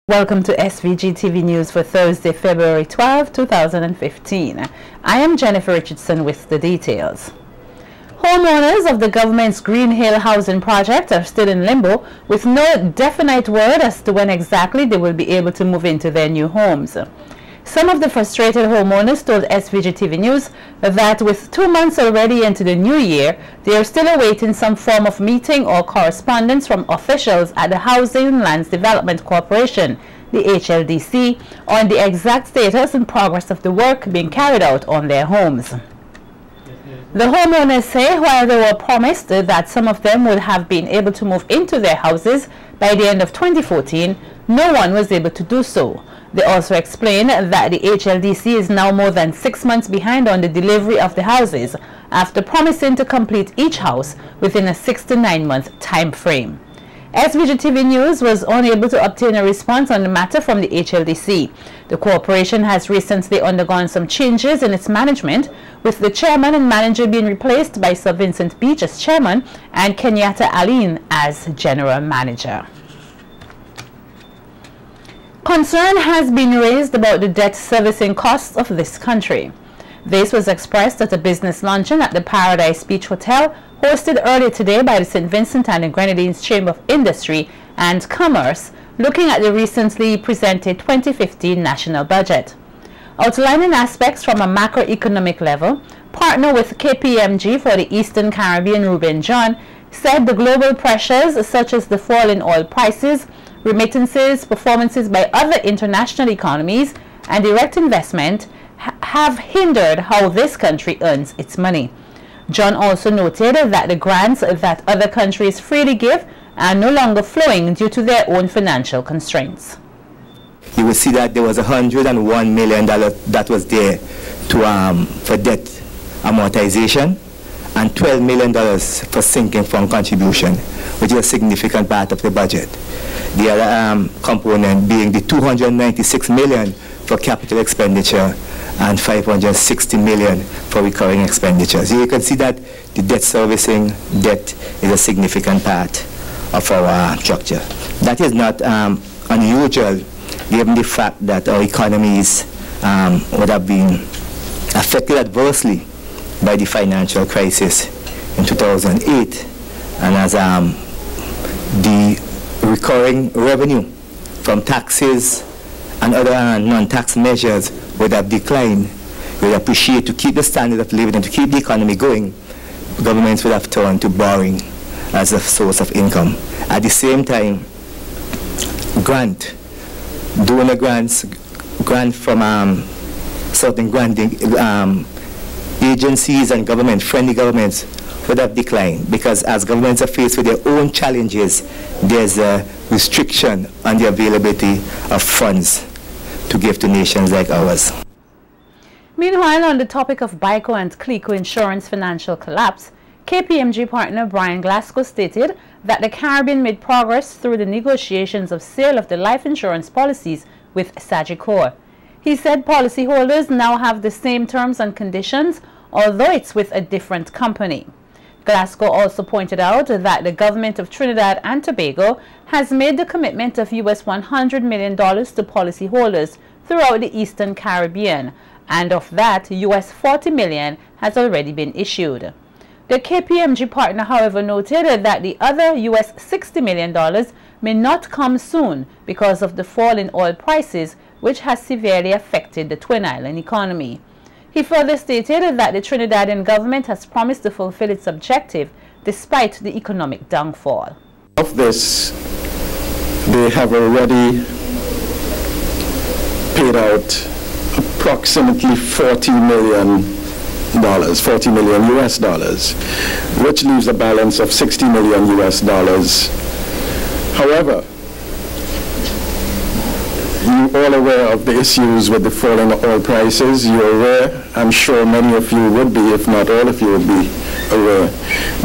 Welcome to SVG-TV News for Thursday, February 12, 2015. I am Jennifer Richardson with the details. Homeowners of the government's Green Hill housing project are still in limbo with no definite word as to when exactly they will be able to move into their new homes. Some of the frustrated homeowners told SVG-TV News that with 2 months already into the new year, they are still awaiting some form of meeting or correspondence from officials at the Housing and Lands Development Corporation, the HLDC, on the exact status and progress of the work being carried out on their homes. The homeowners say while they were promised that some of them would have been able to move into their houses by the end of 2014, no one was able to do so. They also explain that the HLDC is now more than 6 months behind on the delivery of the houses after promising to complete each house within a 6 to 9 month time frame. SVGTV News was unable to obtain a response on the matter from the HLDC. The corporation has recently undergone some changes in its management, with the chairman and manager being replaced by Sir Vincent Beach as chairman and Kenyatta Aline as general manager. Concern has been raised about the debt servicing costs of this country. This was expressed at a business luncheon at the Paradise Beach Hotel, hosted earlier today by the St. Vincent and the Grenadines Chamber of Industry and Commerce, looking at the recently presented 2015 national budget. Outlining aspects from a macroeconomic level, partner with KPMG for the Eastern Caribbean, Ruben John, said the global pressures such as the fall in oil prices, remittances, performances by other international economies, and direct investment have hindered how this country earns its money. John also noted that the grants that other countries freely give are no longer flowing due to their own financial constraints. You will see that there was $101 million that was there to, for debt amortization and $12 million for sinking fund contribution, which is a significant part of the budget. The other component being the $296 million for capital expenditure and $560 million for recurring expenditures. You can see that the debt servicing debt is a significant part of our structure. That is not unusual given the fact that our economies would have been affected adversely by the financial crisis in 2008, and as the recurring revenue from taxes and other non-tax measures would have declined. We would appreciate to keep the standard of living and to keep the economy going, governments would have turned to borrowing as a source of income. At the same time, donor grants from certain granting agencies and friendly governments would have declined, because as governments are faced with their own challenges, there's a restriction on the availability of funds to give to nations like ours. Meanwhile, on the topic of BICO and CLICO insurance financial collapse, KPMG partner Brian Glasgow stated that the Caribbean made progress through the negotiations of sale of the life insurance policies with Sagicor. He said policyholders now have the same terms and conditions, although it's with a different company. Glasgow also pointed out that the government of Trinidad and Tobago has made the commitment of US $100 million to policyholders throughout the Eastern Caribbean, and of that, US $40 million has already been issued. The KPMG partner, however, noted that the other US $60 million may not come soon because of the fall in oil prices, which has severely affected the Twin Island economy. He further stated that the Trinidadian government has promised to fulfill its objective despite the economic downfall. Of this, they have already paid out approximately $40 million, US dollars, which leaves a balance of $60 million US dollars. However, you're all aware of the issues with the falling oil prices. You're aware, I'm sure many of you would be, if not all of you would be aware,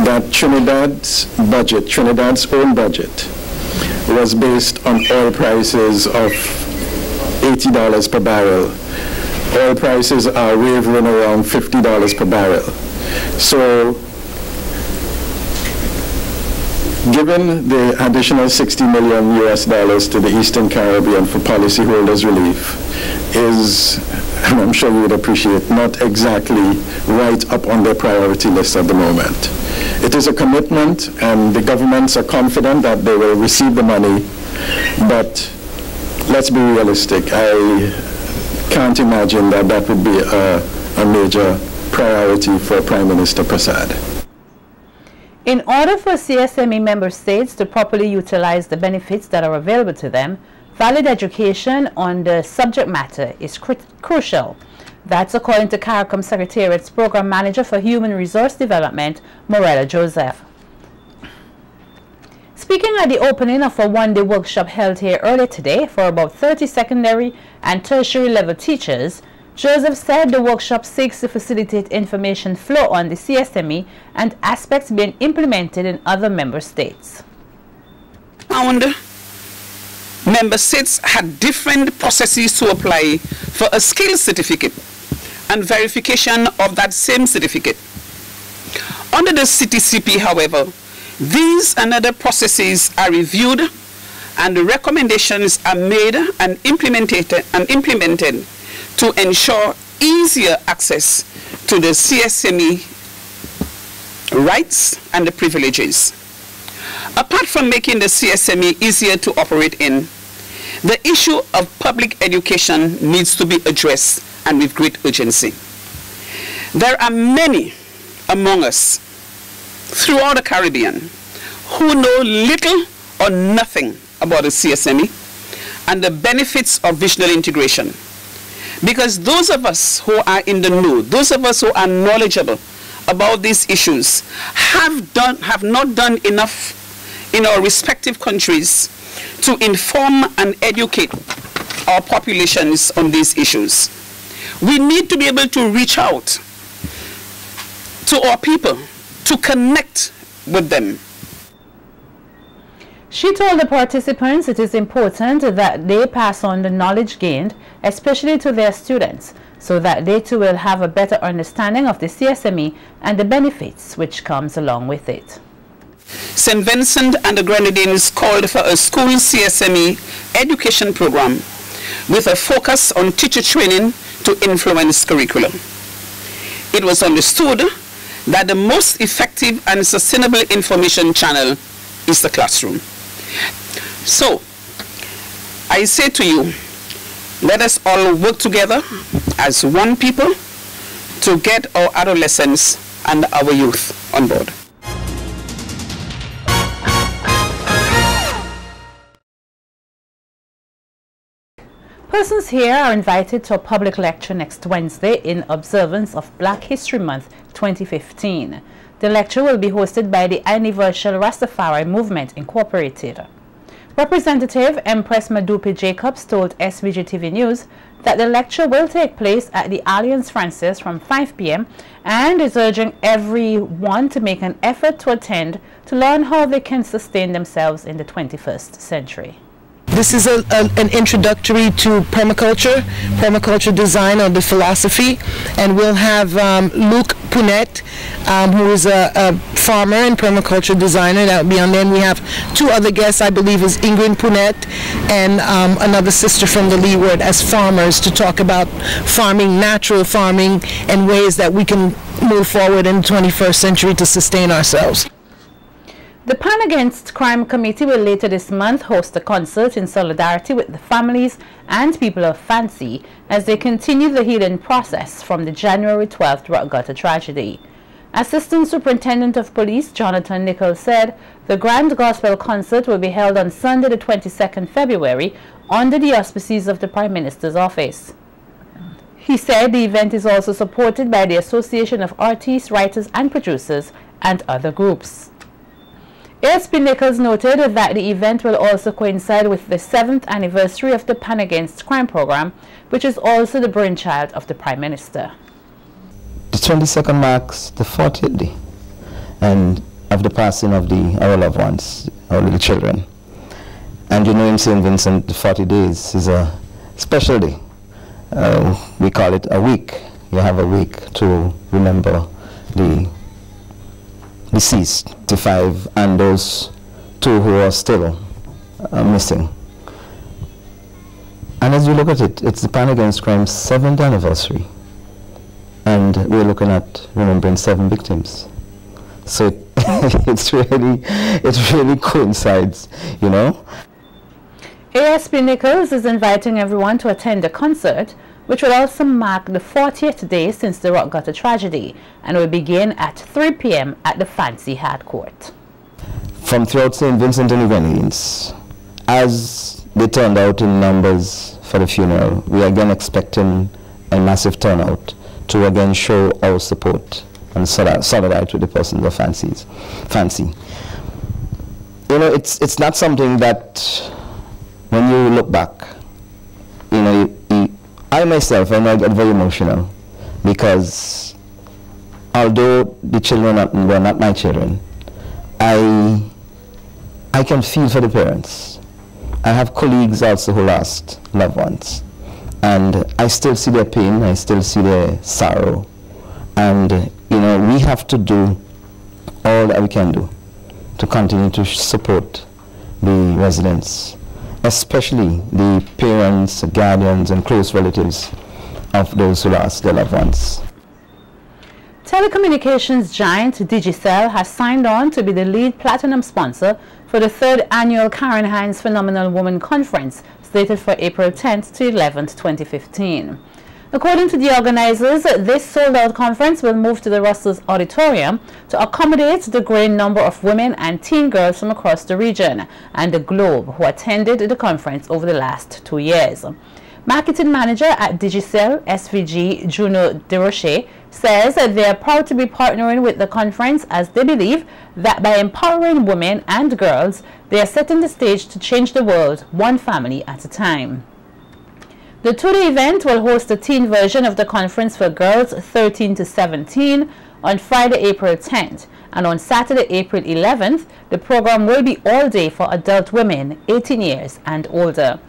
that Trinidad's own budget, was based on oil prices of $80 per barrel. Oil prices are wavering around $50 per barrel. So Given the additional $60 million to the Eastern Caribbean for policyholders' relief is, and I'm sure you would appreciate, not exactly right up on their priority list at the moment. It is a commitment, and the governments are confident that they will receive the money, but let's be realistic. I can't imagine that that would be a major priority for Prime Minister Prasad. In order for CSME member states to properly utilize the benefits that are available to them, valid education on the subject matter is crucial. That's according to CARICOM Secretariat's Program Manager for Human Resource Development, Morella Joseph. Speaking at the opening of a one-day workshop held here earlier today for about 30 secondary and tertiary level teachers, Joseph said the workshop seeks to facilitate information flow on the CSME and aspects being implemented in other member states. Member states had different processes to apply for a skills certificate and verification of that same certificate. Under the CTCP, however, these and other processes are reviewed and the recommendations are made and implemented to ensure easier access to the CSME rights and the privileges. Apart from making the CSME easier to operate in, the issue of public education needs to be addressed, and with great urgency. There are many among us throughout the Caribbean who know little or nothing about the CSME and the benefits of visional integration. Because those of us who are in the know, those of us who are knowledgeable about these issues have not done enough in our respective countries to inform and educate our populations on these issues. We need to be able to reach out to our people, to connect with them. She told the participants it is important that they pass on the knowledge gained, especially to their students, so that they too will have a better understanding of the CSME and the benefits which comes along with it. St. Vincent and the Grenadines called for a school CSME education program with a focus on teacher training to influence curriculum. It was understood that the most effective and sustainable information channel is the classroom. So, I say to you, let us all work together as one people to get our adolescents and our youth on board. Persons here are invited to a public lecture next Wednesday in observance of Black History Month 2015. The lecture will be hosted by the Universal Rastafari Movement Incorporated. Representative Empress Madupi Jacobs told SVG-TV News that the lecture will take place at the Alliance Francaise from 5 p.m. and is urging everyone to make an effort to attend to learn how they can sustain themselves in the 21st century. This is an introductory to permaculture design or the philosophy, and we'll have Luc Punet, who is a farmer and permaculture designer, that will be on there. And we have two other guests, I believe is Ingrid Punet and another sister from the Leeward, as farmers, to talk about farming, natural farming, and ways that we can move forward in the 21st century to sustain ourselves. The Pan Against Crime Committee will later this month host a concert in solidarity with the families and people of Fancy as they continue the healing process from the January 12th rock gutter tragedy. Assistant Superintendent of Police Jonathan Nichols said the Grand Gospel Concert will be held on Sunday the 22nd February under the auspices of the Prime Minister's office. He said the event is also supported by the Association of Artists, Writers and Producers and other groups. ASP Nichols noted that the event will also coincide with the 7th anniversary of the Pan Against Crime program, which is also the brainchild of the Prime Minister. The 22nd marks the 40th day and of the passing of our loved ones, our little children. And you know, in St. Vincent, the 40 days is a special day. We call it a week. You have a week to remember the deceased, 55, and those 2 who are still missing. And as you look at it, it's the Pan Against Crime's 7th anniversary. And we're looking at remembering 7 victims. So it really coincides, you know. ASP Nichols is inviting everyone to attend the concert, which will also mark the 40th day since the rock gutter tragedy, and will begin at 3 p.m. at the Fancy Hat Court. From throughout St. Vincent and the Grenadines, as they turned out in numbers for the funeral, we are again expecting a massive turnout to again show our support and solidarity with the persons of Fancy. You know, it's not something that, when you look back, you know, I myself, I get very emotional, because although the children were not my children, I can feel for the parents. I have colleagues also who lost loved ones, and I still see their pain, I still see their sorrow, and you know, we have to do all that we can do to continue to support the residents, especially the parents, guardians, and close relatives of those who lost their loved ones. Telecommunications giant Digicel has signed on to be the lead platinum sponsor for the 3rd annual Karen Hines Phenomenal Woman Conference, slated for April 10th to 11th, 2015. According to the organizers, this sold-out conference will move to the Russell's Auditorium to accommodate the growing number of women and teen girls from across the region and the globe who attended the conference over the last 2 years. Marketing manager at Digicel, SVG Juno DeRoche, says that they are proud to be partnering with the conference, as they believe that by empowering women and girls, they are setting the stage to change the world one family at a time. The 2-day event will host a teen version of the conference for girls 13 to 17 on Friday, April 10th, and on Saturday, April 11th, the program will be all day for adult women 18 years and older.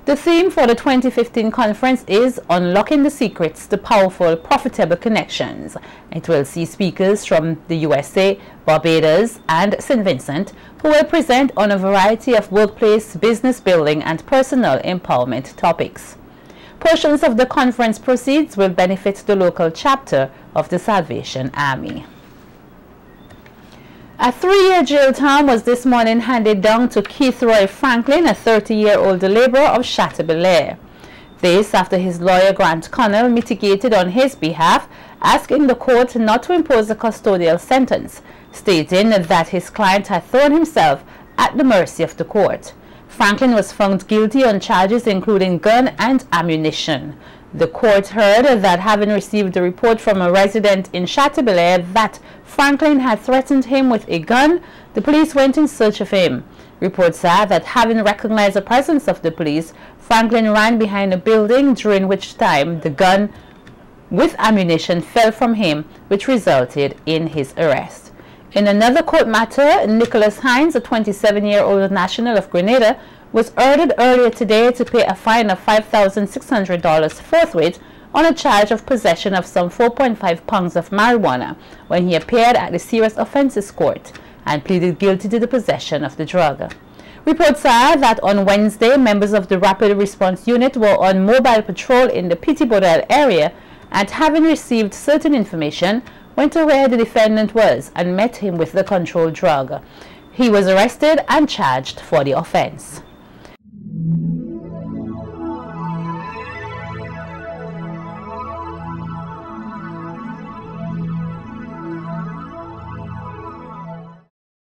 The theme for the 2015 conference is Unlocking the Secrets to Powerful, Profitable Connections. It will see speakers from the USA, Barbados, and St. Vincent, who will present on a variety of workplace, business building, and personal empowerment topics. Portions of the conference proceeds will benefit the local chapter of the Salvation Army. A 3-year jail term was this morning handed down to Keith Roy Franklin, a 30-year-old laborer of Chateaubelair. This after his lawyer Grant Connell mitigated on his behalf, asking the court not to impose a custodial sentence, stating that his client had thrown himself at the mercy of the court. Franklin was found guilty on charges including gun and ammunition. The court heard that, having received a report from a resident in Chateaubelair that Franklin had threatened him with a gun, the police went in search of him. Reports are that, having recognized the presence of the police, Franklin ran behind a building, during which time the gun with ammunition fell from him, which resulted in his arrest. In another court matter, Nicholas Hines, a 27-year-old national of Grenada, was ordered earlier today to pay a fine of $5,600 forthwith on a charge of possession of some 4.5 pounds of marijuana when he appeared at the Serious Offences Court and pleaded guilty to the possession of the drug. Reports are that on Wednesday, members of the Rapid Response Unit were on mobile patrol in the Petit Baudel area and, having received certain information, went to where the defendant was and met him with the controlled drug. He was arrested and charged for the offense.